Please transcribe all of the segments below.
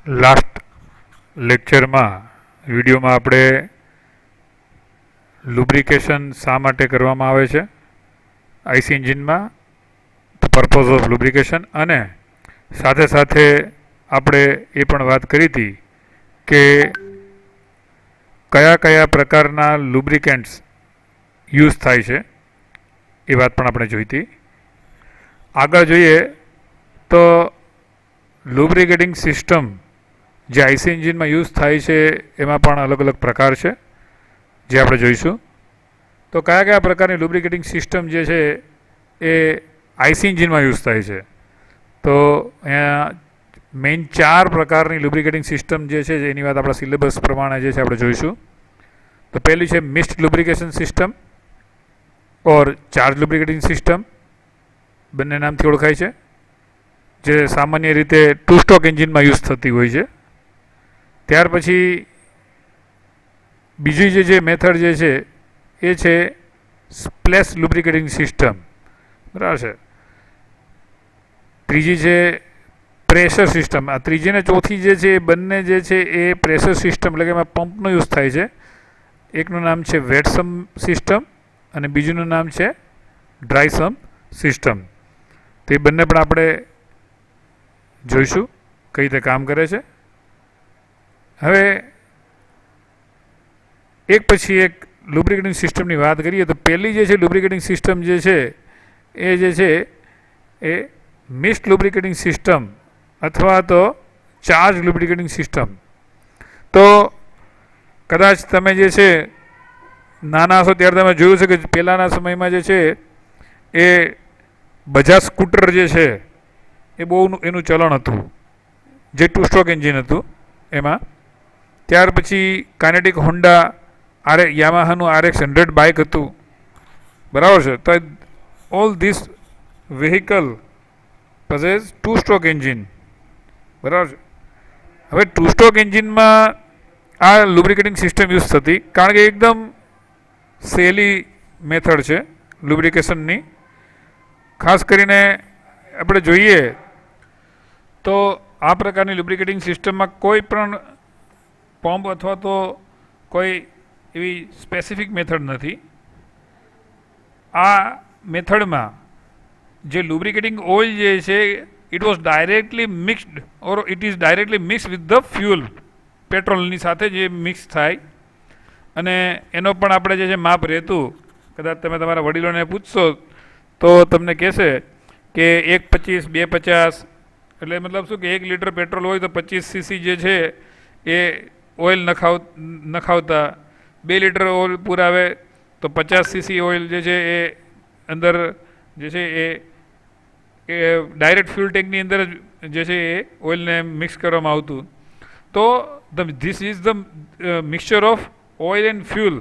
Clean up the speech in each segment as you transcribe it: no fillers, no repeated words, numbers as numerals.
Last લેક્ચરમાં વિડીયોમાં આપણે લુબ્રિકેશન શા માટે કરવામાં આવે છે આઈસી એન્જિનમાં, ધ પર્પઝ ઓફ લુબ્રિકેશન, અને સાથે સાથે આપણે એ પણ વાત કરી હતી કે કયા કયા પ્રકારના લુબ્રિકેન્ટ્સ યુઝ થાય છે એ વાત પણ આપણે જોઈ હતી. આગળ જોઈએ તો લુબ્રિકેટિંગ સિસ્ટમ જે આઈસી એન્જિનમાં યુઝ થાય છે એમાં પણ અલગ અલગ પ્રકાર છે જે આપણે જોઈશું. તો કયા કયા પ્રકારની લુબ્રિકેટિંગ સિસ્ટમ જે છે એ આઈસી એન્જિનમાં યુઝ થાય છે, તો અહીંયા મેઇન 4 પ્રકારની લુબ્રિકેટિંગ સિસ્ટમ જે છે એની વાત આપણા સિલેબસ પ્રમાણે જે છે આપણે જોઈશું. તો પહેલી છે મિસ્ટ લુબ્રિકેશન સિસ્ટમ ઓર ચાર્જ લુબ્રિકેટિંગ સિસ્ટમ, બંને નામથી ઓળખાય છે, જે સામાન્ય રીતે 2 સ્ટ્રોક એન્જિનમાં યુઝ થતી હોય છે. ત્યાર પછી બીજી જે મેથડ જે છે એ છે સ્પ્લેશ લુબ્રિકેટિંગ સિસ્ટમ, બરાબર છે. ત્રીજી છે પ્રેશર સિસ્ટમ. આ ત્રીજી ને ચોથી જે છે એ બંને જે છે એ પ્રેશર સિસ્ટમ એટલે કે એમાં પંપનો યુઝ થાય છે. એકનું નામ છે વેટ સમ સિસ્ટમ અને બીજુંનું નામ છે ડ્રાય સમ સિસ્ટમ. તો એ બંને પણ આપણે જોઈશું કઈ રીતે કામ કરે છે. હવે એક પછી એક લુબ્રિકેટિંગ સિસ્ટમની વાત કરીએ તો પહેલી જે છે લુબ્રિકેટિંગ સિસ્ટમ જે છે એ જે છે એ મિસ્ટ લુબ્રિકેટિંગ સિસ્ટમ અથવા તો ચાર્જ લુબ્રિકેટિંગ સિસ્ટમ. તો કદાચ તમે જે છે નાના હશો ત્યારે તમે જોયું છે કે પહેલાંના સમયમાં જે છે એ બજાજ સ્કૂટર જે છે એ બહુ એનું ચલણ હતું, જે 2 સ્ટ્રોક એન્જિન હતું એમાં. ત્યાર પછી કાઇનેટિક હોન્ડા યામાહાનું RX100 બાઇક હતું, બરાબર છે. તો all this vehicle possess 2 stroke engine, બરાબર છે. હવે 2 સ્ટ્રોક એન્જિનમાં આ લુબ્રિકેટિંગ સિસ્ટમ યુઝ થતી કારણ કે એકદમ સહેલી મેથડ છે લુબ્રિકેશનની. ખાસ કરીને આપણે જોઈએ તો આ પ્રકારની લુબ્રિકેટિંગ સિસ્ટમમાં કોઈ પણ પંપ અથવા તો કોઈ એવી સ્પેસિફિક મેથડ નથી. આ મેથડમાં જે લુબ્રિકેટિંગ ઓઇલ જે છે it was directly mixed or it is directly mix with the fuel, પેટ્રોલની સાથે જે મિક્સ થાય, અને એનો પણ આપણે જે છે માપ રહેતું. કદાચ તમે તમારા વડીલોને પૂછશો તો તમને કહેશે કે 1.25 2.50 એટલે મતલબ શું કે 1 લીટર પેટ્રોલ હોય તો 25 સીસી જે છે એ ઓઇલ નખાવતા, 2 લીટર ઓઇલ પુરાવે તો 50 સીસી ઓઇલ જે છે એ અંદર જે છે એ ડાયરેક્ટ ફ્યુલ ટેન્કની અંદર જે છે એ ઓઇલને મિક્સ કરવામાં આવતું. તો this is the mixture of oil and fuel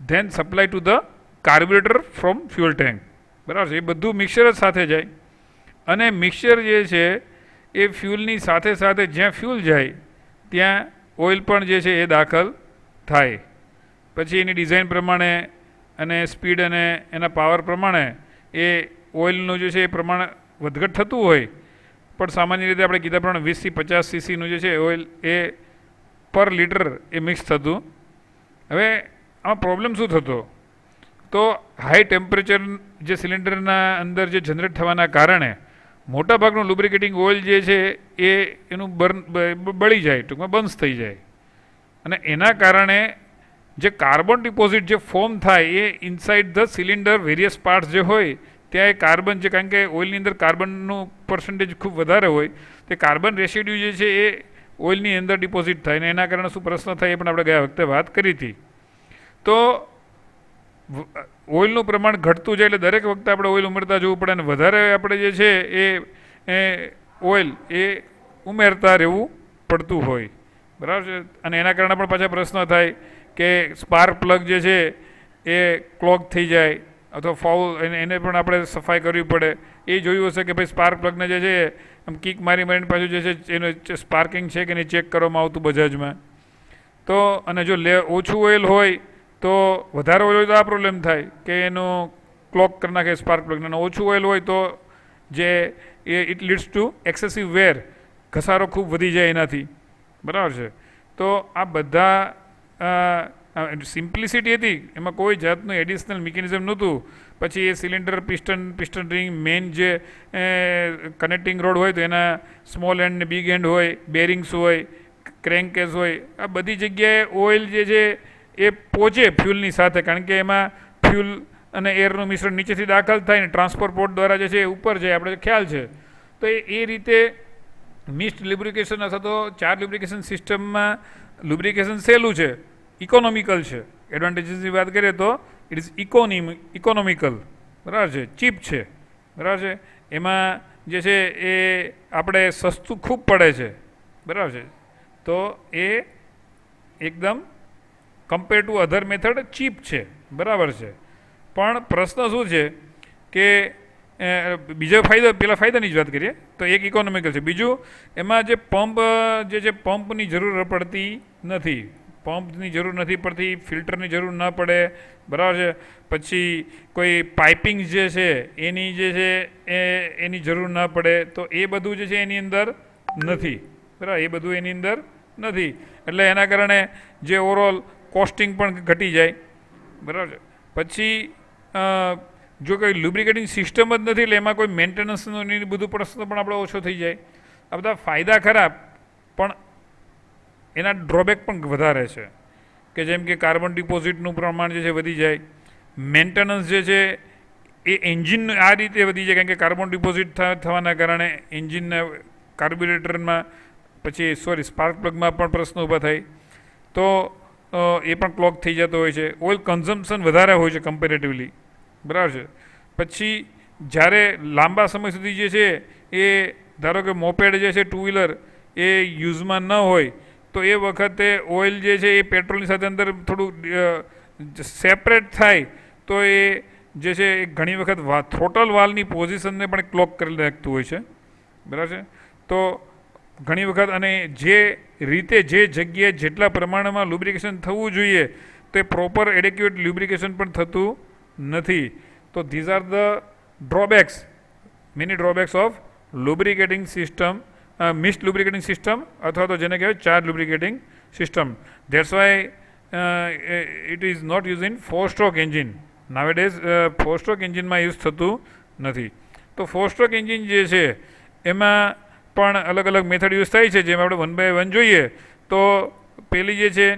then supply to the carburettor from fuel tank, બરાબર છે. એ બધું મિક્સચર જ સાથે જાય, અને મિક્સચર જે છે એ ફ્યુલની સાથે સાથે જ્યાં ફ્યુલ જાય ત્યાં ઓઇલ પણ જે છે એ દાખલ થાય. પછી એની ડિઝાઇન પ્રમાણે અને સ્પીડ અને એના પાવર પ્રમાણે એ ઓઇલનું જે છે એ પ્રમાણ વધઘટ થતું હોય, પણ સામાન્ય રીતે આપણે કીધા પ્રમાણે 20 થી 50 સીસીનું જે છે ઓઇલ એ પર લીટર એ મિક્સ થતું. હવે આમાં પ્રોબ્લેમ શું થતો, તો હાઈ ટેમ્પરેચર જે સિલિન્ડરના અંદર જે જનરેટ થવાના કારણે મોટાભાગનું લુબ્રિકેટિંગ ઓઇલ જે છે એ એનું બળી જાય, ટૂંકમાં બંધ થઈ જાય, અને એના કારણે જે કાર્બન ડિપોઝિટ જે ફોર્મ થાય એ inside the cylinder various parts જે હોય ત્યાં એ કાર્બન જે, કારણ કે ઓઇલની અંદર કાર્બનનું પર્સન્ટેજ ખૂબ વધારે હોય, તે કાર્બન રેસિડ્યુ જે છે એ ઓઇલની અંદર ડિપોઝિટ થાય, ને એના કારણે શું પ્રશ્ન થાય એ પણ આપણે ગયા વખતે વાત કરી હતી. તો ઓઇલનું પ્રમાણ ઘટતું જાય એટલે દરેક વખતે આપણે ઓઇલ ઉમેરતા જવું પડે, અને વધારે આપણે જે છે એ ઓઇલ એ ઉમેરતા રહેવું પડતું હોય, બરાબર છે. અને એના કારણે પણ પાછા પ્રશ્ન થાય કે સ્પાર્ક પ્લગ જે છે એ ક્લોગ થઈ જાય અથવા ફાઉલ, એને પણ આપણે સફાઈ કરવી પડે. એ જોયું હશે કે ભાઈ સ્પાર્ક પ્લગને જે છે આમ કિક મારીને પાછું જે છે એનું સ્પાર્કિંગ છે કે નહીં ચેક કરવામાં આવતું બજાજમાં. તો અને જો ઓછું ઓઇલ હોય તો વધારે ઓઇલ હોય તો આ પ્રોબ્લેમ થાય કે એનું ક્લોક કરી નાખે સ્પાર્ક પ્લગને, અને ઓછું ઓઇલ હોય તો જે ઇટ લીડ્સ ટુ એક્સેસિવ વેર ઘસારો ખૂબ વધી જાય એનાથી, બરાબર છે. તો આ બધા સિમ્પ્લિસિટી હતી, એમાં કોઈ જાતનું એડિશનલ મિકેનિઝમ નહોતું. પછી એ સિલિન્ડર પિસ્ટન રિંગ મેઇન જે કનેક્ટિંગ રોડ હોય તો એના સ્મોલ એન્ડ ને બિગ એન્ડ હોય, બેરિંગ્સ હોય, ક્રેન્કેસ હોય, આ બધી જગ્યાએ ઓઇલ જે છે એ પહોંચે ફ્યુલની સાથે, કારણ કે એમાં ફ્યુલ અને એરનું મિશ્રણ નીચેથી દાખલ થાય ને ટ્રાન્સપોર્ટ પોર્ટ દ્વારા જે છે એ ઉપર જાય, આપણે ખ્યાલ છે. તો એ રીતે મિસ્ટ લ્યુબ્રિકેશન અથવા તો ચાર લ્યુબ્રિકેશન સિસ્ટમમાં લ્યુબ્રિકેશન સહેલું છે, ઇકોનોમિકલ છે. એડવાન્ટેજીસની વાત કરીએ તો ઇટ ઇઝ ઇકોનોમિકલ, બરાબર છે, ચીપ છે, બરાબર છે. એમાં જે છે એ આપણે સસ્તું ખૂબ પડે છે, બરાબર છે. તો એ એકદમ compare to other method cheap છે, બરાબર છે. પણ પ્રશ્ન શું છે કે બીજો ફાયદો, પેલા ફાયદાની જ વાત કરીએ તો એક ઇકોનોમિકલ છે. બીજું, એમાં જે પંપ જે છે પંપની જરૂર પડતી નથી, પંપની જરૂર નથી પડતી, ફિલ્ટરની જરૂર ન પડે, બરાબર છે. પછી કોઈ પાઇપિંગ જે છે એની જે છે એની જરૂર ન પડે. તો એ બધું જે છે એની અંદર નથી, બરાબર, એ બધું એની અંદર નથી. એટલે એના કારણે જે ઓવરઓલ કોસ્ટિંગ પણ ઘટી જાય, બરાબર છે. પછી જો કોઈ લ્યુબ્રિકેટિંગ સિસ્ટમ જ નથી એટલે એમાં કોઈ મેન્ટેનન્સનો બધું પ્રશ્ન પણ આપણે ઓછો થઈ જાય. આ બધા ફાયદા ખરા, પણ એના ડ્રોબેક પણ વધારે છે, કે જેમ કે કાર્બન ડિપોઝિટનું પ્રમાણ જે છે વધી જાય, મેન્ટેનન્સ જે છે એ એન્જિન આ રીતે વધી જાય, કારણ કે કાર્બન ડિપોઝિટ થવાના કારણે એન્જિનના કાર્બ્યુરેટરમાં પછી સ્પાર્ક પ્લગમાં પણ પ્રશ્નો ઊભા થાય, તો એ પણ ક્લોગ થઈ જતો હોય છે. ઓઇલ કન્ઝમ્પશન વધારે હોય છે કમ્પેરેટિવલી, બરાબર છે. પછી જ્યારે લાંબા સમય સુધી જે છે એ ધારો કે મોપેડ જે છે ટુ વ્હીલર એ યુઝમાં ન હોય તો એ વખતે ઓઇલ જે છે એ પેટ્રોલની સાથે અંદર થોડું સેપરેટ થાય તો એ જે છે એ ઘણી વખત થ્રોટલ વાલ્વની પોઝિશનને પણ ક્લોક કરી નાખતું હોય છે, બરાબર છે. તો ઘણી વખત અને જે રીતે જે જગ્યાએ જેટલા પ્રમાણમાં લ્યુબ્રિકેશન થવું જોઈએ તો એ પ્રોપર એડેક્યુએટ લ્યુબ્રિકેશન પણ થતું નથી. તો these are the drawbacks, many drawbacks of lubricating system, mist lubricating system અથવા તો જેને કહેવાય ચાર lubricating system. That's why it is not use in 4-stroke engine. Nowadays 4-stroke એન્જિનમાં યુઝ થતું નથી. તો 4-stroke એન્જિન જે છે એમાં પણ અલગ અલગ મેથડ યુઝ થાય છે, જેમાં આપણે 1 by 1 જોઈએ. તો પેલી જે છે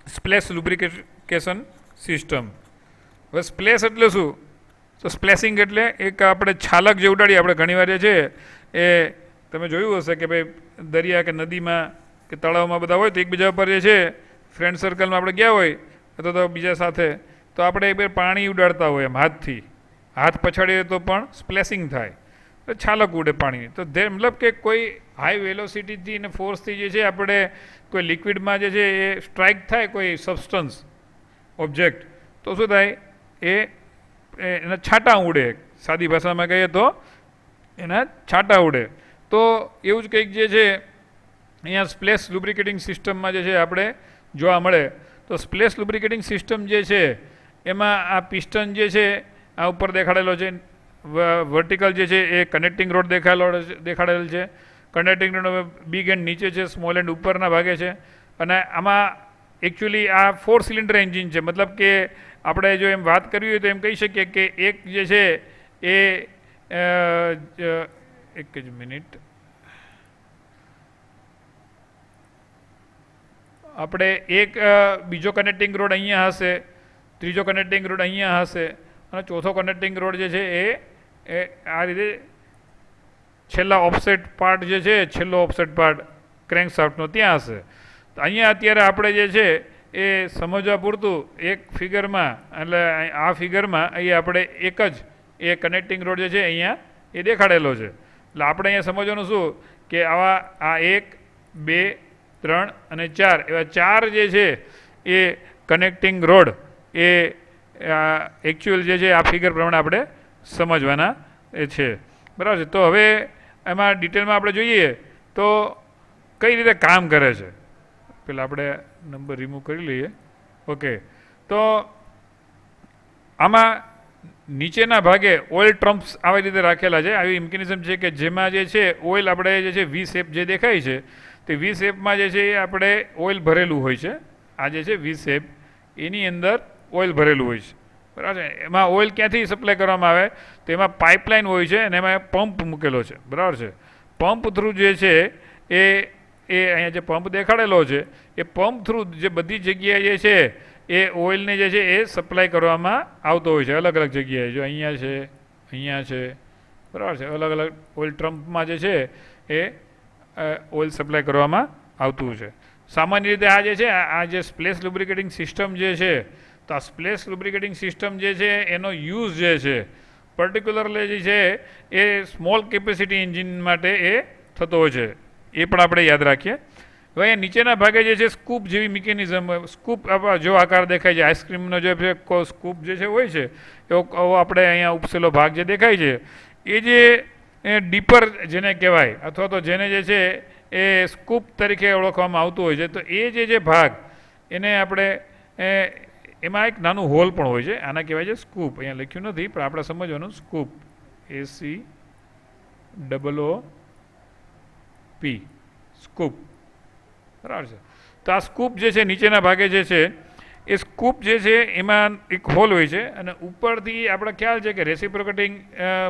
સ્પ્લેશ લ્યુબ્રિકેશન સિસ્ટમ. હવે સ્પ્લેશ એટલે શું? તો સ્પ્લેશિંગ એટલે એક આપણે છાલક જે ઉડાડીએ, આપણે ઘણીવાર જે છે એ તમે જોયું હશે કે ભાઈ દરિયા કે નદીમાં કે તળાવમાં બધા હોય તો એકબીજા ઉપર જે છે ફ્રેન્ડ સર્કલમાં આપણે ગયા હોય અથવા તો બીજા સાથે તો આપણે એક બે પાણી ઉડાડતા હોય એમ હાથથી, હાથ પછાડીએ તો પણ સ્પ્લેશિંગ થાય, તો છાલક ઉડે પાણીની. તો મતલબ કે કોઈ હાઈ વેલોસિટીથી અને ફોર્સથી જે છે આપણે કોઈ લિક્વિડમાં જે છે એ સ્ટ્રાઇક થાય કોઈ સબસ્ટન્સ ઓબ્જેક્ટ, તો શું થાય એના છાંટા ઉડે. સાદી ભાષામાં કહીએ તો એના છાંટા ઉડે. તો એવું જ કંઈક જે છે અહીંયા સ્પ્લેશ લ્યુબ્રિકેટિંગ સિસ્ટમમાં જે છે આપણે જોવા મળે. તો સ્પ્લેશ લ્યુબ્રિકેટિંગ સિસ્ટમ જે છે એમાં આ પિસ્ટન જે છે આ ઉપર દેખાડેલો છે, વર્ટિકલ જે છે એ કનેક્ટિંગ રોડ દેખાડેલ છે. કનેક્ટિંગ રોડ બિગ એન્ડ નીચે છે, સ્મોલ એન્ડ ઉપરના ભાગે છે. અને આમાં એકચ્યુઅલી આ 4 સિલિન્ડર એન્જિન છે. મતલબ કે આપણે જો એમ વાત કરવી હોય તો એમ કહી શકીએ કે એક જે છે એ એક જ મિનિટ, આપણે એક બીજો કનેક્ટિંગ રોડ અહીંયા હશે, ત્રીજો કનેક્ટિંગ રોડ અહીંયા હશે અને ચોથો કનેક્ટિંગ રોડ જે છે એ આ રીતે છેલ્લા ઓફસેટ પાર્ટ જે છે, છેલ્લો ઓફસેટ પાર્ટ ક્રેન્ક શાફ્ટનો ત્યાં હશે. તો અહીંયા અત્યારે આપણે જે છે એ સમજવા પૂરતું એક ફિગરમાં, એટલે આ ફિગરમાં અહીંયા આપણે એક જ એ કનેક્ટિંગ રોડ જે છે અહીંયા એ દેખાડેલો છે. એટલે આપણે અહીંયા સમજવાનું શું કે આવા આ 1, 2, 3 અને 4 એવા 4 જે છે એ કનેક્ટિંગ રોડ એ એકચ્યુઅલ જે છે આ ફિગર પ્રમાણે આપણે સમજવાના એ છે, બરાબર છે. તો હવે એમાં ડિટેલમાં આપણે જોઈએ તો કઈ રીતે કામ કરે છે. પેલા આપણે નંબર રિમૂવ કરી લઈએ. ઓકે, તો આમાં નીચેના ભાગે ઓઇલ ટ્રમ્પ્સ આવી રીતે રાખેલા છે. આવી મિકેનિઝમ છે કે જેમાં જે છે ઓઇલ આપણે જે છે વી શેપ જે દેખાય છે તે વી શેપમાં જે છે એ આપણે ઓઇલ ભરેલું હોય છે. આ જે છે વી શેપ એની અંદર ઓઇલ ભરેલું હોય છે, બરાબર છે. એમાં ઓઇલ ક્યાંથી સપ્લાય કરવામાં આવે તો એમાં પાઇપલાઇન હોય છે અને એમાં પંપ મૂકેલો છે, બરાબર છે. પંપ થ્રુ જે છે એ અહીંયા જે પંપ દેખાડેલો છે એ પંપ થ્રુ જે બધી જગ્યાએ જે છે એ ઓઇલને જે છે એ સપ્લાય કરવામાં આવતો હોય છે અલગ અલગ જગ્યાએ. જો અહીંયા છે, બરાબર છે. અલગ અલગ ઓઇલ ટ્રમ્પમાં જે છે એ ઓઇલ સપ્લાય કરવામાં આવતું છે. સામાન્ય રીતે આ જે છે આ જે સ્પ્લેશ લુબ્રિકેટિંગ સિસ્ટમ જે છે તો આ સ્પ્લેશ લુબ્રિકેટિંગ સિસ્ટમ જે છે એનો યુઝ જે છે પર્ટિક્યુલરલી જે છે એ સ્મોલ કેપેસિટી એન્જિન માટે એ થતો હોય છે, એ પણ આપણે યાદ રાખીએ. હવે અહીંયા નીચેના ભાગે જે છે સ્કૂપ જેવી મિકેનિઝમ, સ્કૂપ જો આકાર દેખાય છે આઈસ્ક્રીમનો જે સ્કૂપ જે છે હોય છે એવો આપણે અહીંયા ઉપસેલો ભાગ જે દેખાય છે એ જે ડીપર જેને કહેવાય અથવા તો જેને જે છે એ સ્કૂપ તરીકે ઓળખવામાં આવતું હોય છે. તો એ જે ભાગ એને આપણે એમાં એક નાનું હોલ પણ હોય છે, આના કહેવાય છે સ્કૂપ. અહીંયા લખ્યું નથી પણ આપણે સમજવાનું સ્કૂપ, SCOOP, સ્કૂપ, બરાબર છે. તો આ સ્કૂપ જે છે નીચેના ભાગે જે છે એ સ્કૂપ જે છે એમાં એક હોલ હોય છે અને ઉપરથી આપણે ખ્યાલ છે કે રેસિપ્રોકેટિંગ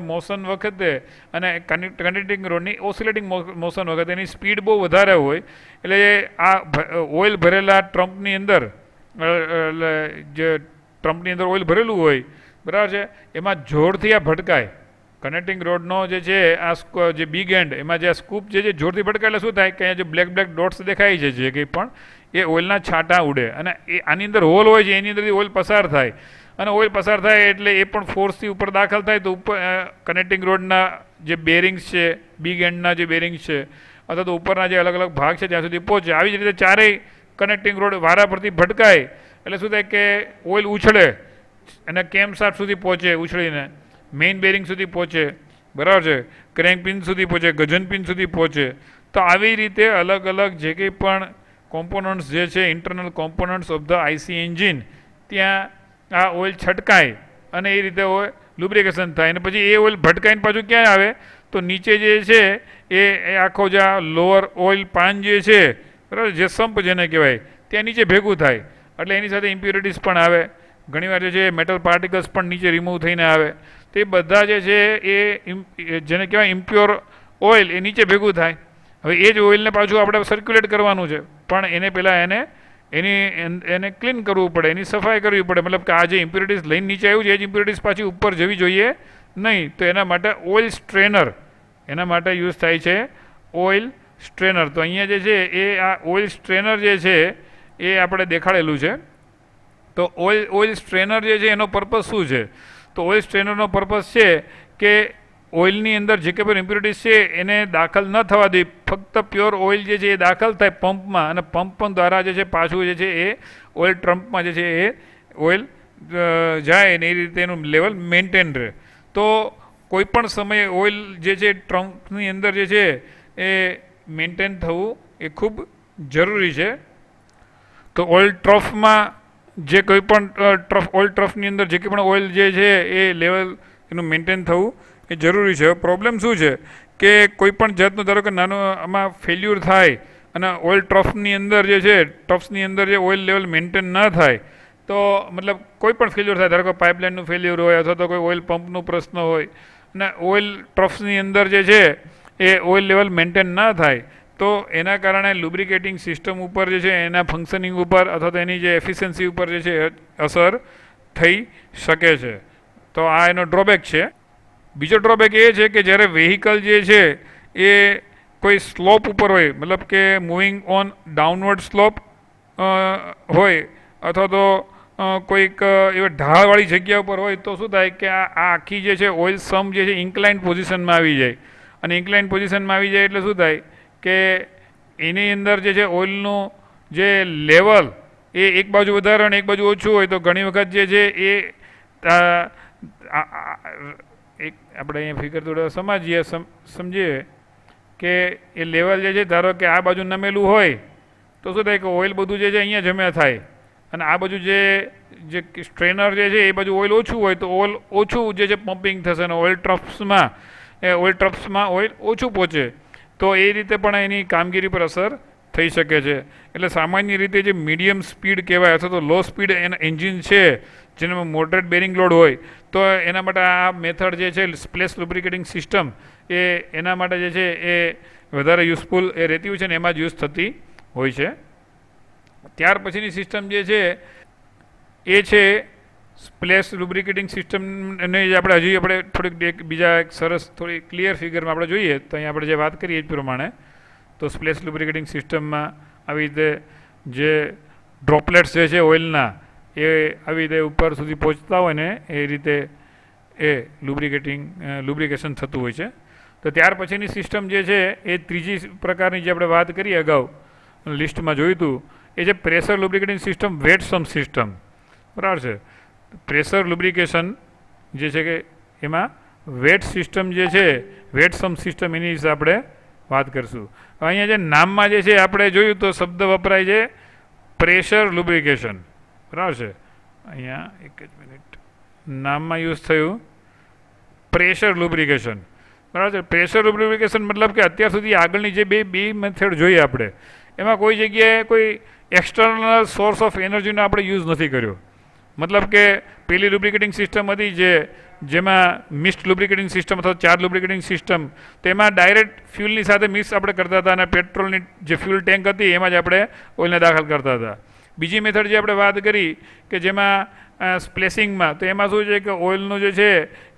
મોશન વખતે અને કનેક્ટિંગ રોડની ઓસિલેટિંગ મોશન વખતે એની સ્પીડ બહુ વધારે હોય એટલે આ ઓઇલ ભરેલા ટ્રમ્પની અંદર જે ટ્રમ્પની અંદર ઓઇલ ભરેલું હોય, બરાબર છે, એમાં જોરથી આ ભટકાય. કનેક્ટિંગ રોડનો જે છે આ જે બિગ એન્ડ એમાં જે આ સ્કૂપ જે છે જોરથી ભટકાય એટલે શું થાય કે અહીંયા જે બ્લેક ડોટ્સ દેખાય છે જે કંઈ પણ એ ઓઇલના છાંટા ઉડે અને એ આની અંદર હોલ હોય છે એની અંદરથી ઓઇલ પસાર થાય અને ઓઇલ પસાર થાય એટલે એ પણ ફોર્સથી ઉપર દાખલ થાય તો ઉપર કનેક્ટિંગ રોડના જે બેરિંગ્સ છે, બિગ એન્ડના જે બેરિંગ્સ છે અથવા તો ઉપરના જે અલગ અલગ ભાગ છે ત્યાં સુધી પહોંચે. આવી જ રીતે ચારેય કનેક્ટિંગ રોડ વારા પરથી ભટકાય એટલે શું થાય કે ઓઇલ ઉછળે અને કેમ શાફ્ટ સુધી પહોંચે, ઉછળીને મેઇન બેરિંગ સુધી પહોંચે, બરાબર છે, ક્રેન્ક પિન સુધી પહોંચે, ગજન પિન સુધી પહોંચે. તો આવી રીતે અલગ અલગ જે કંઈ પણ કોમ્પોનન્ટ્સ જે છે internal components of the IC engine ત્યાં આ ઓઇલ છટકાય અને એ રીતે લુબ્રિકેશન થાય અને પછી એ ઓઇલ ભટકાઈને પાછું ક્યાં આવે તો નીચે જે છે એ આખો જે લોઅર ઓઇલ પાન જે છે, બરાબર, જે સંપ જેને કહેવાય ત્યાં નીચે ભેગું થાય એટલે એની સાથે ઇમ્પ્યોરિટીઝ પણ આવે. ઘણીવાર જે છે મેટલ પાર્ટિકલ્સ પણ નીચે રિમૂવ થઈને આવે. તો એ બધા જે છે એ જેને કહેવાય ઇમ્પ્યોર ઓઇલ એ નીચે ભેગું થાય. હવે એ જ ઓઇલને પાછું આપણે સર્ક્યુલેટ કરવાનું છે પણ એને પહેલાં એને ક્લીન કરવું પડે, એની સફાઈ કરવી પડે. મતલબ કે આ જે ઇમ્પ્યોરિટીઝ લઈને નીચે આવ્યું છે એ જ ઇમ્પ્યોરિટીઝ પાછી ઉપર જવી જોઈએ નહીં. તો એના માટે ઓઇલ સ્ટ્રેનર એના માટે યુઝ થાય છે ઓઇલ સ્ટ્રેનર. તો અહીંયા જે છે એ આ ઓઇલ સ્ટ્રેનર જે છે એ આપણે દેખાડેલું છે. તો ઓઇલ સ્ટ્રેનર જે છે એનો પર્પઝ શું છે તો ઓઇલ સ્ટ્રેનરનો પર્પઝ છે કે ઓઇલની અંદર જે કંઈ પણ ઇમ્પ્યોરિટીઝ છે એને દાખલ ન થવા દે, ફક્ત પ્યોર ઓઇલ જે છે એ દાખલ થાય પંપમાં અને પંપ દ્વારા જે છે પાછું જે છે એ ઓઇલ ટ્રમ્પમાં જે છે એ ઓઇલ જાય ને એ રીતે એનું લેવલ મેન્ટેન રહે. તો કોઈ પણ સમયે ઓઇલ જે છે ટ્રમ્પની અંદર જે છે એ મેન્ટેન થવું એ ખૂબ જરૂરી છે. તો ઓઇલ ટ્રફમાં જે કોઈ પણ ઓઇલ ટ્રફની અંદર જે કંઈ પણ ઓઇલ જે છે એ લેવલ એનું મેન્ટેન થવું એ જરૂરી છે. પ્રોબ્લેમ શું છે કે કોઈ પણ જાતનું ધારો કે નાનું આમાં ફેલ્યુર થાય અને ઓઇલ ટ્રફની અંદર જે છે ટ્રફ્સની અંદર જે ઓઇલ લેવલ મેન્ટેન ન થાય તો મતલબ કોઈ પણ ફેલ્યુર થાય, ધારો કે પાઇપલાઇનનું ફેલ્યુર હોય અથવા તો કોઈ ઓઇલ પંપનું પ્રશ્ન હોય અને ઓઇલ ટ્રફ્સની અંદર જે છે એ ઓઇલ લેવલ મેન્ટેન ન થાય તો એના કારણે લુબ્રિકેટિંગ સિસ્ટમ ઉપર જે છે એના ફંક્શનિંગ ઉપર અથવા તો એની જે એફિશિયન્સી ઉપર જે છે અસર થઈ શકે છે. તો આ એનો ડ્રોબેક છે. બીજો ડ્રોબેક એ છે કે જ્યારે વેહિકલ જે છે એ કોઈ સ્લોપ ઉપર હોય, મતલબ કે મૂવિંગ ઓન ડાઉનવર્ડ સ્લોપ હોય અથવા તો કોઈક એવા ઢાળવાળી જગ્યા ઉપર હોય તો શું થાય કે આ આખી જે છે ઓઇલ સમ જે છે ઇન્ક્લાઇન્ડ પોઝિશનમાં આવી જાય અને ઇન્ક્લાઇન્ડ પોઝિશનમાં આવી જાય એટલે શું થાય કે એની અંદર જે છે ઓઇલનું જે લેવલ એ એક બાજુ વધારે અને એક બાજુ ઓછું હોય તો ઘણી વખત જે છે એ એક આપણે અહીંયા ફિગર થોડો સમજીએ કે એ લેવલ જે છે ધારો કે આ બાજુ નમેલું હોય તો શું થાય કે ઓઇલ બધું જે છે અહીંયા જમ્યા થાય અને આ બાજુ જે સ્ટ્રેનર જે છે એ બાજુ ઓઇલ ઓછું હોય તો ઓઇલ ઓછું જે છે પમ્પિંગ થશે અને ઓઇલ ટ્રપ્સમાં ઓઇલ ઓછું પહોંચે, તો એ રીતે પણ એની કામગીરી પર અસર થઈ શકે છે. એટલે સામાન્ય રીતે જે મીડિયમ સ્પીડ કહેવાય અથવા તો લો સ્પીડ એના એન્જિન છે જેનામાં મોડરેટ બેરિંગ લોડ હોય, તો એના માટે આ મેથડ જે છે સ્પ્લેશ લુબ્રિકેટિંગ સિસ્ટમ એ એના માટે જે છે એ વધારે યુઝફુલ એ રહેતી હોય છે ને એમાં જ યુઝ થતી હોય છે. ત્યાર પછીની સિસ્ટમ જે છે એ છે સ્પ્લેશ લુબ્રિકેટિંગ સિસ્ટમને આપણે થોડીક બીજા એક સરસ થોડી ક્લિયર ફિગરમાં આપણે જોઈએ તો અહીં આપણે જે વાત કરીએ એ પ્રમાણે તો સ્પ્લેશ લુબ્રિકેટિંગ સિસ્ટમમાં આવી રીતે જે ડ્રોપલેટ્સ જે છે ઓઇલના એ આવી રીતે ઉપર સુધી પહોંચતા હોય ને એ રીતે એ લુબ્રિકેશન થતું હોય છે. તો ત્યાર પછીની સિસ્ટમ જે છે એ ત્રીજી પ્રકારની જે આપણે વાત કરી અગાઉ લિસ્ટમાં જોયું હતું એ છે પ્રેશર લુબ્રિકેટિંગ સિસ્ટમ વેટ સમ સિસ્ટમ. બરાબર છે. પ્રેશર લુબ્રિકેશન જે છે કે એમાં વેટ સિસ્ટમ જે છે વેટ સમ સિસ્ટમ એની વિશે આપણે વાત કરીશું. અહીંયા જે નામમાં જે છે આપણે જોયું તો શબ્દ વપરાય છે પ્રેશર લુબ્રિકેશન. બરાબર છે. અહીંયા એક જ મિનિટ નામમાં યુઝ થયું પ્રેશર લુબ્રિકેશન. બરાબર છે. પ્રેશર લુબ્રિકેશન મતલબ કે અત્યાર સુધી આગળની જે બે મેથડ જોઈએ આપણે એમાં કોઈ જગ્યાએ કોઈ એક્સટર્નલ સોર્સ ઓફ એનર્જીનો આપણે યુઝ નથી કર્યો. મતલબ કે પેલી લુબ્રિકેટિંગ સિસ્ટમ હતી જેમાં મિક્સ્ડ લુબ્રિકેટિંગ સિસ્ટમ અથવા ચાર્જ લુબ્રિકેટિંગ સિસ્ટમ, તેમાં ડાયરેક્ટ ફ્યુલની સાથે મિક્સ આપણે કરતા હતા અને પેટ્રોલની જે ફ્યુલ ટેન્ક હતી એમાં જ આપણે ઓઇલને દાખલ કરતા હતા. બીજી મેથડ જે આપણે વાત કરી કે જેમાં સ્પ્લેશિંગમાં, તો એમાં શું છે કે ઓઇલનું જે છે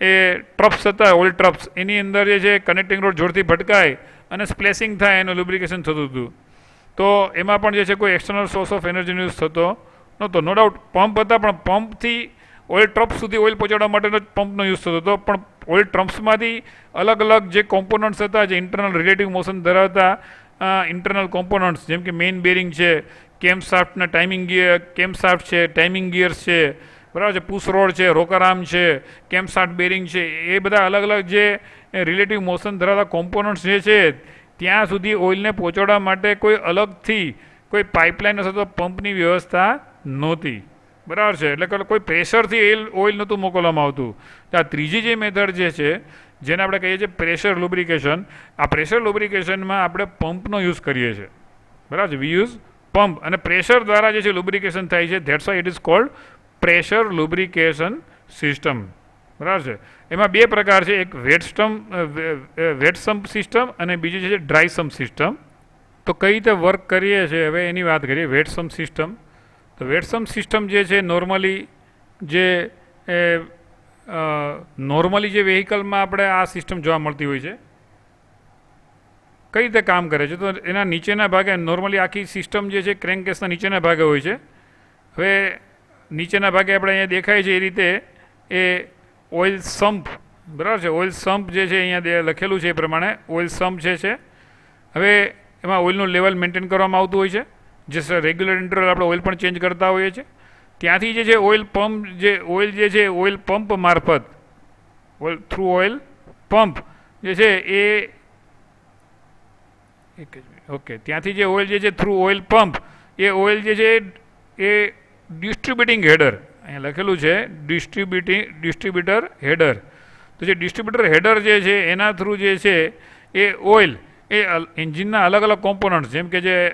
એ ટ્રપ્સ હતા ઓઇલ ટ્રપ્સ એની અંદર જે છે કનેક્ટિંગ રોડ જોરથી ભટકાય અને સ્પ્લેશિંગ થાય એનું લુબ્રિકેશન થતું હતું. તો એમાં પણ જે છે કોઈ એક્સટર્નલ સોર્સ ઓફ એનર્જીનો યુઝ થતો નહોતો. નો ડાઉટ પંપ હતા પણ પંપથી ઓઇલ ટ્રપ્સ સુધી ઓઇલ પહોંચાડવા માટેનો જ પંપનો યુઝ થતો હતો. પણ ઓઇલ ટ્રમ્પ્સમાંથી અલગ અલગ જે કોમ્પોનન્ટ્સ હતા જે ઇન્ટરનલ રિલેટિવ મોશન ધરાવતા ઇન્ટરનલ કોમ્પોનન્ટ્સ જેમ કે મેઇન બેરિંગ છે, કેમ શાફ્ટના કેમ શાફ્ટ છે, ટાઈમિંગ ગિયર્સ છે, બરાબર છે, પુશ રોડ છે, રોકર આર્મ છે, કેમ શાફ્ટ બેરિંગ છે, એ બધા અલગ અલગ જે રિલેટિવ મોશન ધરાવતા કોમ્પોનન્ટ્સ જે છે ત્યાં સુધી ઓઇલને પહોંચાડવા માટે કોઈ અલગથી કોઈ પાઇપલાઇન અથવા પંપની વ્યવસ્થા નહોતી. બરાબર છે. એટલે કોઈ પ્રેશરથી ઓઇલ નહોતું મોકલવામાં આવતું. આ ત્રીજી જે મેથડ જે છે જેને આપણે કહીએ છીએ પ્રેશર લુબ્રિકેશન, આ પ્રેશર લુબ્રિકેશનમાં આપણે પંપનો યુઝ કરીએ છીએ. બરાબર છે. વી યુઝ પંપ અને પ્રેશર દ્વારા જે છે લુબ્રિકેશન થાય છે. That's why it is called pressure lubrication system. બરાબર છે. એમાં બે પ્રકાર છે, એક વેટ સમ્પ સિસ્ટમ અને બીજી છે ડ્રાય સમ્પ સિસ્ટમ. તો કઈ રીતે વર્ક કરીએ છીએ હવે એની વાત કરીએ. વેટ સમ્પ સિસ્ટમ, તો વેટ સમ્પ સિસ્ટમ જે છે નોર્મલી જે વ્હીકલમાં આપણે આ સિસ્ટમ જોવા મળતી હોય છે. કઈ રીતે કામ કરે છે તો એના નીચેના ભાગે નોર્મલી આખી સિસ્ટમ જે છે ક્રેન્કકેસના નીચેના ભાગે હોય છે. હવે નીચેના ભાગે આપણે અહીંયા દેખાય છે એ રીતે એ ઓઇલ સમ્પ, બરાબર છે, ઓઇલ સમ્પ જે છે અહીંયા લખેલું છે એ પ્રમાણે ઓઇલ સમ્પ જે છે હવે એમાં ઓઇલનું લેવલ મેન્ટેન કરવામાં આવતું હોય છે. જે રેગ્યુલર ઇન્ટરવલ આપણે ઓઇલ પણ ચેન્જ કરતા હોઈએ છીએ. ત્યાંથી જે છે ઓઇલ પંપ મારફત થ્રુ ઓઇલ પંપ જે છે ત્યાંથી જે ઓઇલ જે છે થ્રુ ઓઇલ પંપ એ ઓઇલ જે છે એ ડિસ્ટ્રીબ્યુટિંગ હેડર, અહીંયા લખેલું છે ડિસ્ટ્રીબ્યુટર હેડર. તો જે ડિસ્ટ્રીબ્યુટર હેડર જે છે એના થ્રુ જે છે એ ઓઇલ એ એન્જિનના અલગ અલગ કોમ્પોનન્ટ્સ જેમ કે જે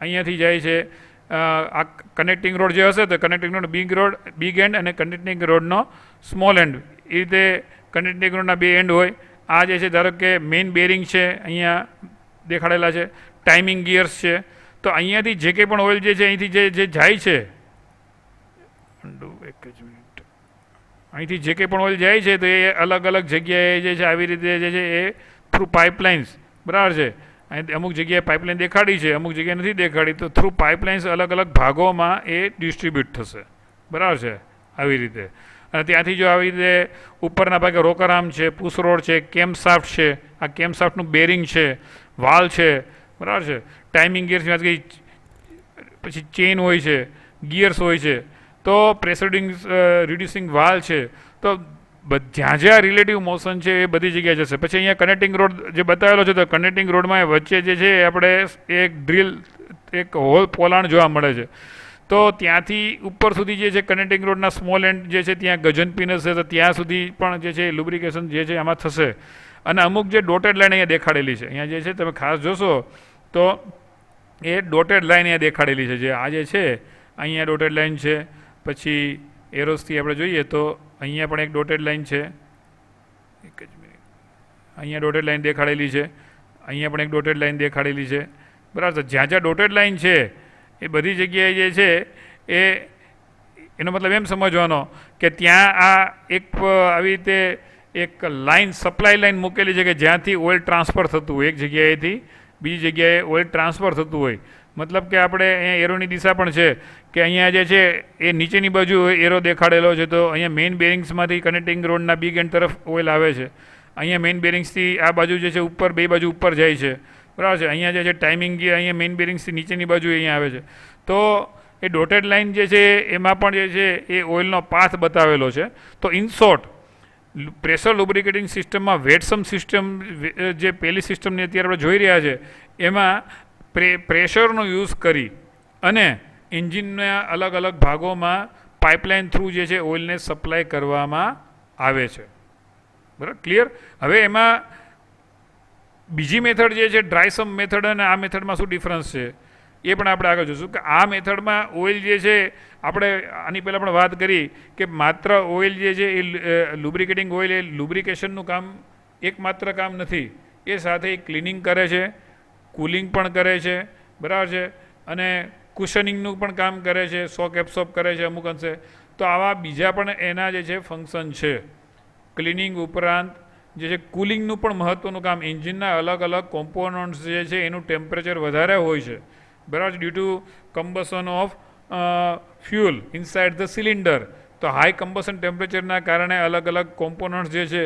અહીંયાથી જાય છે આ કનેક્ટિંગ રોડ જે હશે તો કનેક્ટિંગ રોડ બિગ એન્ડ અને કનેક્ટિંગ રોડનો સ્મોલ એન્ડ, એ રીતે કનેક્ટિંગ રોડના બે એન્ડ હોય. આ જે છે ધારો કે મેઇન બેરિંગ છે અહીંયા દેખાડેલા છે, ટાઈમિંગ ગિયર્સ છે. તો અહીંયાથી જે કંઈ પણ ઓઇલ જે છે અહીંથી જે જાય છે અહીંથી જે કંઈ પણ ઓઇલ જાય છે તો એ અલગ અલગ જગ્યાએ જે છે આવી રીતે જે છે એ થ્રુ પાઇપલાઇન્સ, બરાબર છે, અહીં અમુક જગ્યાએ પાઇપલાઇન દેખાડી છે અમુક જગ્યાએ નથી દેખાડી, તો થ્રુ પાઇપલાઇન્સ અલગ અલગ ભાગોમાં એ ડિસ્ટ્રીબ્યુટ થશે. બરાબર છે. આવી રીતે અને ત્યાંથી જો આવી રીતે ઉપરના ભાગે રોકર આર્મ છે, પુશ રોડ છે, કેમ શાફ્ટ છે, આ કેમ શાફ્ટનું બેરિંગ છે, વાલ છે, બરાબર છે, ટાઈમિંગ ગિયર્સ પછી ચેઇન હોય છે, ગિયર્સ હોય છે, તો પ્રેશર રિડ્યુસિંગ વાલ છે. તો જ્યાં રિલેટિવ મોશન છે એ બધી જગ્યાએ જશે. પછી અહીંયા કનેક્ટિંગ રોડ જે બતાવેલો છે તો કનેક્ટિંગ રોડમાં વચ્ચે જે છે આપણે એક હોલ પોલાણ જોવા મળે છે. તો ત્યાંથી ઉપર સુધી જે છે કનેક્ટિંગ રોડના સ્મોલ એન્ડ જે છે ત્યાં ગજનપિન હશે તો ત્યાં સુધી પણ જે છે લુબ્રિકેશન જે છે આમાં થશે. અને અમુક જે ડોટેડ લાઈન અહીંયા દેખાડેલી છે, અહીંયા જે છે તમે ખાસ જોશો તો એ ડોટેડ લાઈન અહીંયા દેખાડેલી છે. જે આ જે છે અહીંયા ડોટેડ લાઈન છે, પછી એરોસથી આપણે જોઈએ તો અહીંયા પણ એક ડોટેડ લાઈન છે. એક જ મિનિટ, અહીંયા ડોટેડ લાઈન દેખાડેલી છે, અહીંયા પણ એક ડોટેડ લાઈન દેખાડેલી છે. બરાબર. જ્યાં જ્યાં ડોટેડ લાઈન છે એ બધી જગ્યાએ જે છે એનો મતલબ એમ સમજવાનો કે ત્યાં આ એક આવી રીતે એક લાઈન સપ્લાય લાઈન મૂકેલી છે કે જ્યાંથી ઓઇલ ટ્રાન્સફર થતું હોય એક જગ્યાએથી બીજી જગ્યાએ ઓઇલ ટ્રાન્સફર થતું હોય. મતલબ કે આપણે અહીંયા એરોની દિશા પણ છે કે અહીંયા જે છે એ નીચેની બાજુ એરો દેખાડેલો છે, તો અહીંયા મેઇન બેરિંગ્સમાંથી કનેક્ટિંગ રોડના બિગ એન્ડ તરફ ઓઇલ આવે છે. અહીંયા મેઇન બેરિંગ્સથી આ બાજુ જે છે ઉપર બે બાજુ ઉપર જાય છે. બરાબર છે. અહીંયા જે છે ટાઈમિંગ અહીંયા મેઇન બેરિંગ્સથી નીચેની બાજુ અહીંયા આવે છે. તો એ ડોટેડ લાઇન જે છે એમાં પણ જે છે એ ઓઇલનો પાથ બતાવેલો છે. તો ઇન શોર્ટ પ્રેશર લુબ્રિકેટિંગ સિસ્ટમમાં વેટસમ સિસ્ટમ જે પહેલી સિસ્ટમની અત્યારે આપણે જોઈ રહ્યા છે એમાં પ્રેશરનો યુઝ કરી અને એન્જિનના અલગ અલગ ભાગોમાં પાઇપલાઇન થ્રુ જે છે ઓઇલને સપ્લાય કરવામાં આવે છે. બરાબર, ક્લિયર. હવે એમાં બીજી મેથડ જે છે ડ્રાયસમ મેથડ અને આ મેથડમાં શું ડિફરન્સ છે એ પણ આપણે આગળ જોઈશું. કે આ મેથડમાં ઓઇલ જે છે આપણે આની પહેલાં પણ વાત કરી કે માત્ર ઓઇલ જે છે એ લુબ્રિકેટિંગ ઓઇલ એ લુબ્રિકેશનનું કામ એકમાત્ર કામ નથી, એ સાથે ક્લિનિંગ કરે છે, કુલિંગ પણ કરે છે. બરાબર છે. અને કુશનિંગનું પણ કામ કરે છે, શોક એબ્સોર્બ કરે છે અમુક અંશે. તો આવા બીજા પણ એના જે છે ફંક્શન છે. ક્લિનિંગ ઉપરાંત જે છે કુલિંગનું પણ મહત્ત્વનું કામ. એન્જિનના અલગ અલગ કોમ્પોનન્ટ્સ જે છે એનું ટેમ્પરેચર વધારે હોય છે. બરાબર, due to combustion of fuel inside the cylinder. તો હાઈ કમ્બશન ટેમ્પરેચરના કારણે અલગ અલગ કોમ્પોનન્ટ્સ જે છે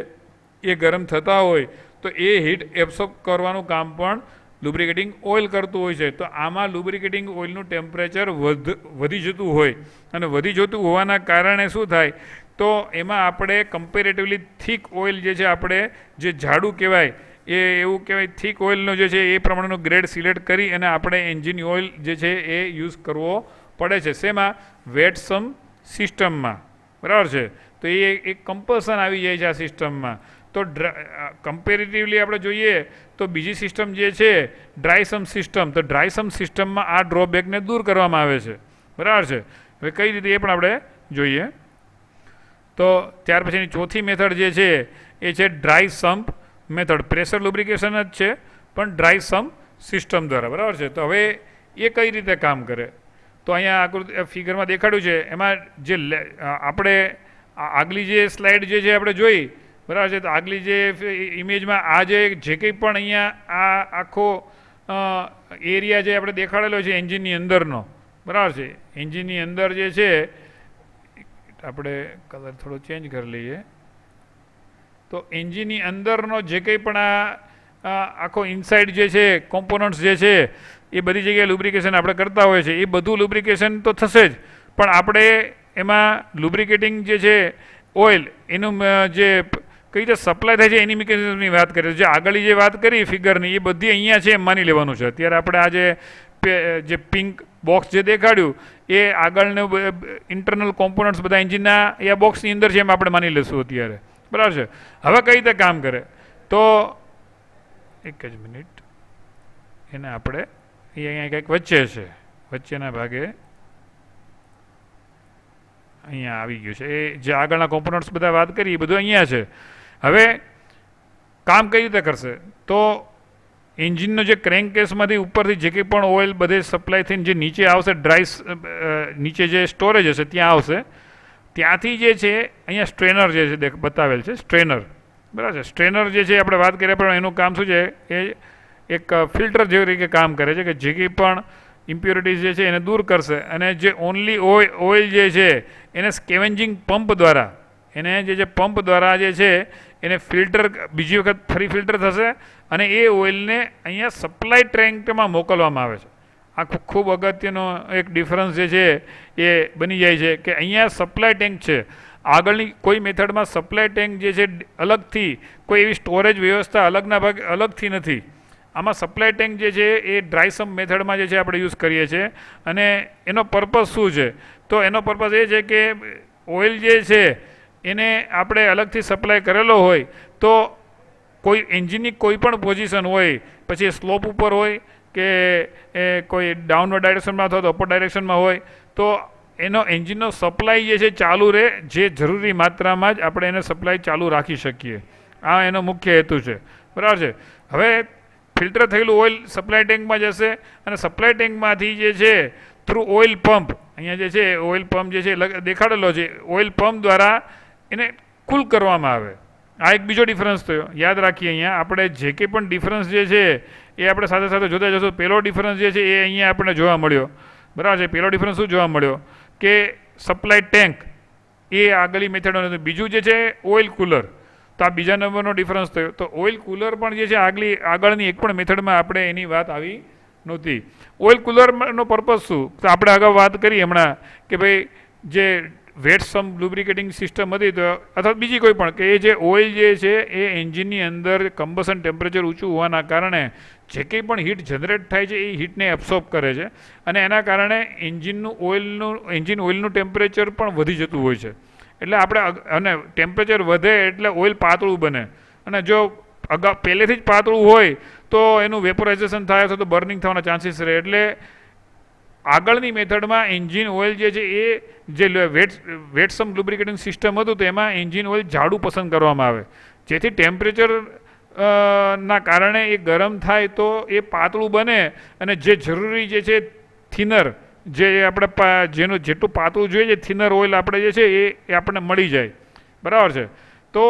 એ ગરમ થતા હોય તો એ હીટ એબ્સોર્બ કરવાનું કામ પણ લુબ્રિકેટિંગ ઓઇલ કરતું હોય છે. તો આમાં લુબ્રિકેટિંગ ઓઇલનું ટેમ્પરેચર વધી જતું હોય અને વધી જતું હોવાના કારણે શું થાય તો એમાં આપણે કમ્પેરેટિવલી થીક ઓઇલ જે છે આપણે જે જાડું કહેવાય એ એવું કહેવાય થીક ઓઇલનો જે છે એ પ્રમાણેનો ગ્રેડ સિલેક્ટ કરી અને આપણે એન્જિન ઓઇલ જે છે એ યુઝ કરવો પડે છે. શેમાં? વેટસમ સિસ્ટમમાં. બરાબર છે. તો એ એક કમ્પલ્સન આવી જાય છે આ સિસ્ટમમાં. તો કમ્પેરેટિવલી આપણે જોઈએ તો બીજી સિસ્ટમ જે છે ડ્રાયસમ સિસ્ટમ, તો ડ્રાયસમ સિસ્ટમમાં આ ડ્રોબેકને દૂર કરવામાં આવે છે. બરાબર છે. હવે કઈ રીતે એ પણ આપણે જોઈએ. તો ત્યાર પછીની ચોથી મેથડ જે છે એ છે dry sump method. Pressure lubrication જ છે પણ ડ્રાય સમ્પ સિસ્ટમ દ્વારા. બરાબર છે. તો હવે એ કઈ રીતે કામ કરે તો અહીંયા આકૃતિ ફિગરમાં દેખાડ્યું છે એમાં જે આપણે આગલી જે સ્લાઇડ જે છે આપણે જોઈ. બરાબર છે. તો આગલી જે ઇમેજમાં આ જે કંઈ પણ અહીંયા આ આખો એરિયા જે આપણે દેખાડેલો છે એન્જિનની અંદરનો. બરાબર છે. એન્જિનની અંદર જે છે આપણે કલર થોડો ચેન્જ કરી લઈએ. તો એન્જિનની અંદરનો જે કંઈ પણ આ આખો ઇનસાઇડ જે છે કોમ્પોનન્ટ્સ જે છે એ બધી જગ્યાએ લુબ્રિકેશન આપણે કરતા હોય છે. એ બધું લુબ્રિકેશન તો થશે જ, પણ આપણે એમાં લુબ્રિકેટિંગ જે છે ઓઇલ એનું જે કઈ રીતે સપ્લાય થાય છે એની મિકેનિઝમની વાત કરીએ. જે આગળની જે વાત કરી ફિગરની એ બધી અહીંયા છે એમ માની લેવાનું છે. અત્યારે આપણે આ જે પિંક બોક્સ જે દેખાડ્યું એ આગળનું ઇન્ટરનલ કોમ્પોનન્ટ્સ બધા એન્જિનના એ બોક્સની અંદર છે એમ આપણે માની લઈશું અત્યારે. બરાબર છે. હવે કઈ રીતે કામ કરે તો એક જ મિનિટ, એને આપણે અહીંયા કંઈક વચ્ચે છે, વચ્ચેના ભાગે અહીંયા આવી ગયું છે. એ જે આગળના કોમ્પોનન્ટ્સ બધા વાત કરી એ બધું અહીંયા છે. હવે કામ કઈ રીતે કરશે તો એન્જિનનો જે ક્રેન્ક કેસમાંથી ઉપરથી જે કંઈ પણ ઓઇલ બધે સપ્લાય થઈને જે નીચે આવશે નીચે જે સ્ટોરેજ હશે ત્યાં આવશે. ત્યાંથી જે છે અહીંયા સ્ટ્રેનર જે છે બતાવેલ છે સ્ટ્રેનર. બરાબર છે. સ્ટ્રેનર જે છે આપણે વાત કરીએ પણ એનું કામ શું છે એ એક ફિલ્ટર જેવી રીતે કામ કરે છે કે જે કંઈ પણ ઇમ્પ્યોરિટીઝ જે છે એને દૂર કરશે અને જે ઓનલી ઓઇલ જે છે એને સ્કેવેન્જિંગ પંપ દ્વારા જે પંપ દ્વારા જે છે એને ફિલ્ટર બીજી વખત ફરી ફિલ્ટર થશે અને એ ઓઇલને અહીંયા સપ્લાય ટેન્કમાં મોકલવામાં આવે છે. આ ખૂબ અગત્યનો એક ડિફરન્સ જે છે એ બની જાય છે કે અહીંયા સપ્લાય ટેન્ક છે. આગળની કોઈ મેથડમાં સપ્લાય ટેન્ક જે છે અલગથી કોઈ એવી સ્ટોરેજ વ્યવસ્થા અલગના ભાગે અલગથી નથી. આમાં સપ્લાય ટેન્ક જે છે એ ડ્રાય સમ્પ મેથડમાં જે છે આપણે યુઝ કરીએ છીએ અને એનો પર્પઝ શું છે તો એનો પર્પઝ એ છે કે ઓઇલ જે છે એને આપણે અલગથી સપ્લાય કરેલો હોય તો કોઈ એન્જિનની કોઈ પણ પોઝિશન હોય પછી સ્લોપ ઉપર હોય કે કોઈ ડાઉનવર્ડ ડાયરેક્શનમાં અથવા તો અપર ડાયરેક્શનમાં હોય તો એનો એન્જિનનો સપ્લાય જે છે ચાલુ રહે જે જરૂરી માત્રામાં જ આપણે એને સપ્લાય ચાલુ રાખી શકીએ. આ એનો મુખ્ય હેતુ છે. બરાબર છે. હવે ફિલ્ટર થયેલું ઓઇલ સપ્લાય ટેન્કમાં જશે અને સપ્લાય ટેન્કમાંથી જે છે થ્રુ ઓઇલ પંપ, અહીંયા જે છે ઓઇલ પંપ જે છે દેખાડેલો છે, ઓઇલ પંપ દ્વારા એને કુલ કરવામાં આવે. આ એક બીજો ડિફરન્સ થયો. યાદ રાખીએ અહીંયા આપણે જે કંઈ પણ ડિફરન્સ જે છે એ આપણે સાથે સાથે જોતા જશું. પહેલો ડિફરન્સ જે છે એ અહીંયા આપણને જોવા મળ્યો. બરાબર છે. પહેલો ડિફરન્સ શું જોવા મળ્યો કે સપ્લાય ટેન્ક એ આગળની મેથડનો હતું. બીજું જે છે ઓઇલ કુલર. તો આ બીજા નંબરનો ડિફરન્સ થયો. તો ઓઇલ કુલર પણ જે છે આગળની એક પણ મેથડમાં આપણે એની વાત આવી નહોતી. ઓઇલ કુલરનો પર્પઝ શું તો આપણે અગાઉ વાત કરી હમણાં કે ભાઈ જે વેટ સમ્પ લુબ્રિકેટિંગ સિસ્ટમ હતી તો અથવા બીજી કોઈ પણ કે એ જે ઓઇલ જે છે એ એન્જિનની અંદર કમ્બશન ટેમ્પરેચર ઊંચું હોવાના કારણે જે કંઈ પણ હીટ જનરેટ થાય છે એ હીટને એબ્સોર્બ કરે છે અને એના કારણે એન્જિન ઓઇલનું ટેમ્પરેચર પણ વધી જતું હોય છે. એટલે આપણે અને ટેમ્પરેચર વધે એટલે ઓઇલ પાતળું બને અને જો પહેલેથી જ પાતળું હોય તો એનું વેપોરાઇઝેશન થાય અથવા તો બર્નિંગ થવાના ચાન્સીસ રહે. એટલે આગળની મેથડમાં એન્જિન ઓઇલ જે છે એ જે વેટ સમ્પ લુબ્રિકેટિંગ સિસ્ટમ હતું તો એમાં એન્જિન ઓઇલ જાડું પસંદ કરવામાં આવે જેથી ટેમ્પરેચર ના કારણે એ ગરમ થાય તો એ પાતળું બને અને જે જરૂરી જે છે થિનર જે આપણે જેનું જેટલું પાતળું જોઈએ છે થિનર ઓઇલ આપણે જે છે એ આપણને મળી જાય. બરાબર છે. તો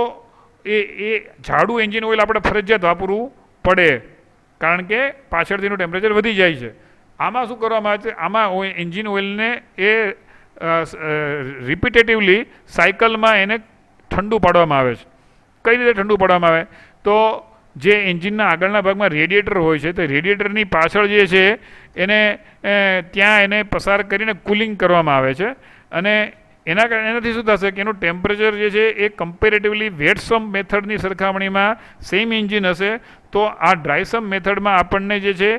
એ જાડું એન્જિન ઓઇલ આપણે ફરજિયાત વાપરવું પડે કારણ કે પાછળથી એનું ટેમ્પરેચર વધી જાય છે. આમાં શું કરવામાં આવે છે આમાં એન્જિન ઓઇલને એ રિપીટેટિવલી સાયકલમાં એને ઠંડુ પાડવામાં આવે છે. કઈ રીતે ઠંડુ પાડવામાં આવે તો જે એન્જિનના આગળના ભાગમાં રેડિએટર હોય છે તો રેડિએટરની પાછળ જે છે એને ત્યાં એને પસાર કરીને કુલિંગ કરવામાં આવે છે અને એનાથી શું થશે કે એનું ટેમ્પરેચર જે છે એ કમ્પેરેટિવલી વેટ સમ્પ મેથડની સરખામણીમાં સેમ એન્જિન હશે તો આ ડ્રાય સમ્પ મેથડમાં આપણને જે છે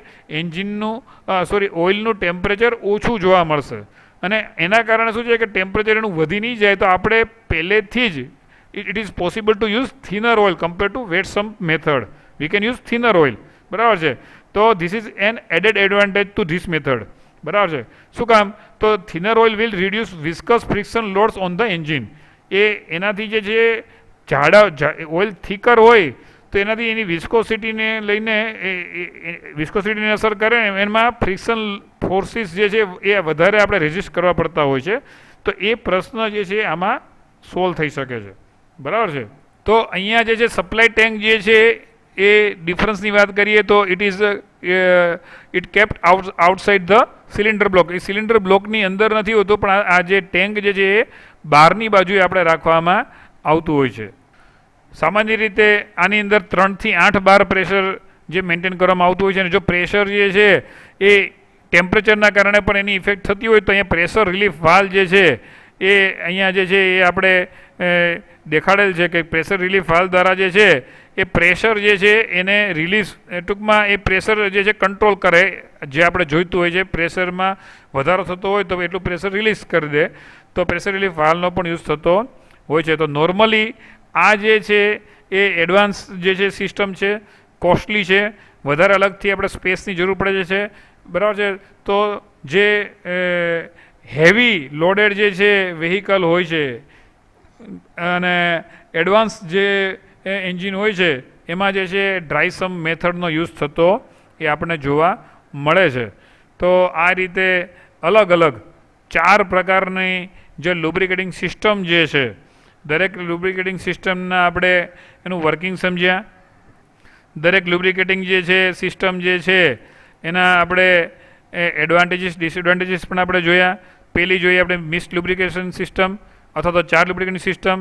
ઓઇલનું ટેમ્પરેચર ઓછું જોવા મળશે અને એના કારણે શું છે કે ટેમ્પરેચર એનું વધી નહીં જાય તો આપણે પહેલેથી જ it is possible to use thinner oil compared to wet sump method. We can use thinner oil. બરાબર છે. તો this is an added advantage to this method. બરાબર છે. શું કામ તો thinner oil will reduce viscous friction loads on the engine. એનાથી જે છે જાડા ઓઇલ થીકર હોય તો એનાથી એની વિસ્કોસિટીને લઈને વિસ્કોસિટીની અસર કરે એમાં ફ્રિક્શન ફોર્સિસ જે છે એ વધારે આપણે રેઝિસ્ટ કરવા પડતા હોય છે તો એ પ્રશ્ન જે છે આમાં સોલ્વ થઈ શકે છે. બરાબર છે. તો અહીંયા જે છે સપ્લાય ટેન્ક જે છે એ ડિફરન્સની વાત કરીએ તો it kept outside the cylinder block. A cylinder બ્લોકની અંદર નથી હોતું પણ આ જે ટેન્ક જે છે એ બહારની બાજુએ આપણે રાખવામાં આવતું હોય છે. સામાન્ય રીતે આની અંદર 3 થી 8 બાર પ્રેશર જે મેન્ટેન કરવામાં આવતું હોય છે અને જો પ્રેશર જે છે એ ટેમ્પરેચરના કારણે પણ એની ઇફેક્ટ થતી હોય તો અહીંયા પ્રેશર રિલીફ વાલ્વ જે છે એ અહીંયા જે છે એ આપણે દેખાડેલ છે કે પ્રેશર રિલીફ વાલ્વ દ્વારા જે છે એ પ્રેશર જે છે એને રિલીઝ ટૂંકમાં એ પ્રેશર જે છે કંટ્રોલ કરે જે આપણે જોઈતું હોય છે પ્રેશરમાં વધારો થતો હોય તો એટલું પ્રેશર રિલીઝ કરી દે તો પ્રેશર રિલીફ વાલ્વનો પણ યુઝ થતો હોય છે. તો નોર્મલી આ જે છે એ એડવાન્સ જે છે સિસ્ટમ છે કોસ્ટલી છે વધારે અલગથી આપણે સ્પેસની જરૂર પડે છે. બરાબર છે. તો જે હેવી લોડેડ જે છે વેહિકલ હોય છે અને એડવાન્સ જે એન્જિન હોય છે એમાં જે છે ડ્રાય સમ્પ મેથડનો યુઝ થતો એ આપણને જોવા મળે છે. તો આ રીતે અલગ અલગ 4 પ્રકારની જે લુબ્રિકેટિંગ સિસ્ટમ જે છે દરેક લુબ્રિકેટિંગ સિસ્ટમના આપણે એનું વર્કિંગ સમજ્યા. દરેક લુબ્રિકેટિંગ જે છે સિસ્ટમ જે છે એના આપણે એડવાન્ટેજીસ ડિસએડવાન્ટેજીસ પણ આપણે જોયા. પહેલી જોઈએ આપણે મિક્સ્ડ લુબ્રિકેશન સિસ્ટમ અથવા તો 4 લુબ્રિકેશન સિસ્ટમ.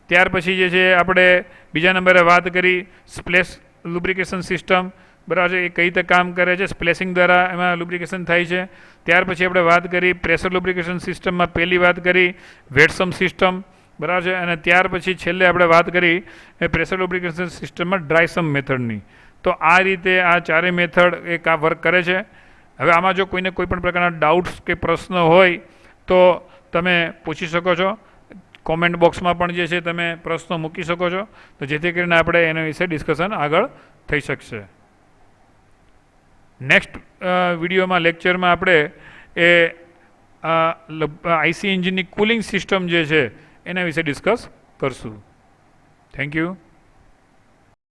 ત્યાર પછી જે છે આપણે બીજા નંબરે વાત કરી સ્પ્લેશ લુબ્રિકેશન સિસ્ટમ. બરાબર છે. એ કઈ રીતે કામ કરે છે સ્પ્લેશિંગ દ્વારા એમાં લુબ્રિકેશન થાય છે. ત્યાર પછી આપણે વાત કરી પ્રેશર લુબ્રિકેશન સિસ્ટમમાં પહેલી વાત કરી વેટ સમ્પ સિસ્ટમ. બરાબર છે. અને ત્યાર પછી છેલ્લે આપણે વાત કરી પ્રેશર લુબ્રિકેશન સિસ્ટમમાં ડ્રાય સમ્પ મેથડની. તો આ રીતે આ ચારેય મેથડ એક આ વર્ક કરે છે. હવે આમાં જો કોઈને કોઈ પણ પ્રકારના ડાઉટ્સ કે પ્રશ્ન હોય તો તમે પૂછી શકો છો. કોમેન્ટ બોક્સમાં પણ જે છે તમે પ્રશ્નો મૂકી શકો છો, તો જેથી કરીને આપણે એના વિશે ડિસ્કશન આગળ થઈ શકશે. નેક્સ્ટ વિડીયોમાં લેક્ચરમાં આપણે એ આઈસી એન્જિનની કુલિંગ સિસ્ટમ જે છે એના વિશે ડિસ્કસ કરશું. Thank you.